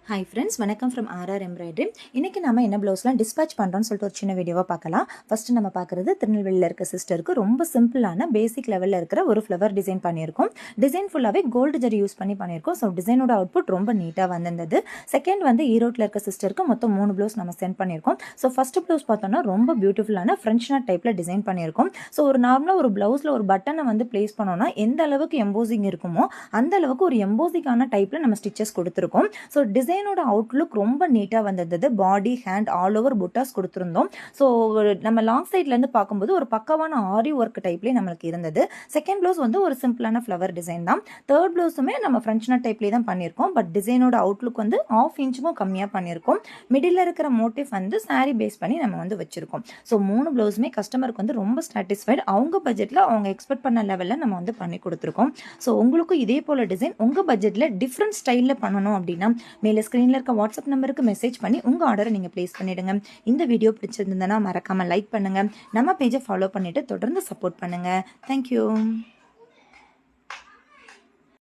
Hi friends, வணக்கம் from RR embroidery. இன்றைக்கி நம்ம என்ன ப்ளவுஸ்லாம் டிஸ்பேச் பண்ணுறோன்னு சொல்லிட்டு ஒரு சின்ன வீடியோவாக பார்க்கலாம். ஃபஸ்ட்டு நம்ம பார்க்குறது திருநெல்வேலியில் இருக்க சிஸ்டருக்கு ரொம்ப சிம்பிளான பேசிக் லெவலில் இருக்கிற ஒரு ஃப்ளவர் டிசைன் பண்ணியிருக்கோம். டிசைன் ஃபுல்லாகவே கோல்டு ஜரி யூஸ் பண்ணி பண்ணியிருக்கோம். ஸோ டிசைனோட அவுட்புட் ரொம்ப நீட்டாக வந்திருந்தது. செகண்ட் வந்து ஈரோட்டில் இருக்க சிஸ்டருக்கு மொத்தம் 3 ப்ளவுஸ் நம்ம சென்ட் பண்ணியிருக்கோம். ஸோ ஃபஸ்ட்டு ப்ளவுஸ் பார்த்தோன்னா ரொம்ப பியூட்டிஃபுல்லான ஃப்ரெஞ்ச் நாட் டைப்பில் டிசைன் பண்ணியிருக்கோம். ஸோ ஒரு நார்மலாக ஒரு ப்ளவுஸில் ஒரு பட்டனை வந்து பிளேஸ் பண்ணோன்னா எந்த அளவுக்கு எம்போசிங் இருக்குமோ அந்த அளவுக்கு ஒரு எம்போசிங்கான டைப்பில் நம்ம ஸ்டிச்சஸ் கொடுத்துருக்கோம். ஸோ டிசைனோட அவுட்லுக் ரொம்ப நீட்டாக வந்திருந்தது. பாடி, ஹேண்ட் ஆல் ஓவர் புட்டாஸ் கொடுத்துருந்தோம். ஸோ நம்ம லாங் சைட்லேருந்து பார்க்கும்போது ஒரு பக்கவான ஆரி ஒர்க் டைப்லேயே நம்மளுக்கு இருந்தது. செகண்ட் ப்ளவுஸ் வந்து ஒரு சிம்பிளான ஃப்ளவர் டிசைன் தான். தேர்ட் ப்ளவுஸுமே நம்ம ஃப்ரெஞ்ச் நாட் டைப்லேயே தான் பண்ணியிருக்கோம். பட் டிசைனோட அவுட்லுக் வந்து 1/2 இன்ச்சுக்கும் கம்மியாக பண்ணியிருக்கோம். மிடில் இருக்கிற மோட்டிவ் வந்து சாரி பேஸ் பண்ணி நம்ம வந்து வச்சிருக்கோம். ஸோ 3 ப்ளவுஸுமே கஸ்டமருக்கு வந்து ரொம்ப சாட்டிஸ்ஃபைடு. அவங்க பட்ஜெட்டில் அவங்க எக்ஸ்பெக்ட் பண்ண லெவலில் நம்ம வந்து பண்ணி கொடுத்துருக்கோம். ஸோ உங்களுக்கும் இதே போல் டிசைன் உங்கள் பட்ஜெட்டில் டிஃப்ரெண்ட் ஸ்டைலில் பண்ணணும் அப்படின்னா மேலே ஸ்க்ரீனில் இருக்க வாட்ஸ்அப் நம்பருக்கு மெசேஜ் பண்ணி உங்கள் ஆர்டரை நீங்கள் ப்ளேஸ் பண்ணிவிடுங்க. இந்த வீடியோ பிடிச்சிருந்ததுன்னா மறக்காமல் லைக் பண்ணுங்கள். நம்ம பேஜை ஃபாலோ பண்ணிவிட்டு தொடர்ந்து சப்போர்ட் பண்ணுங்கள். தேங்க்யூ.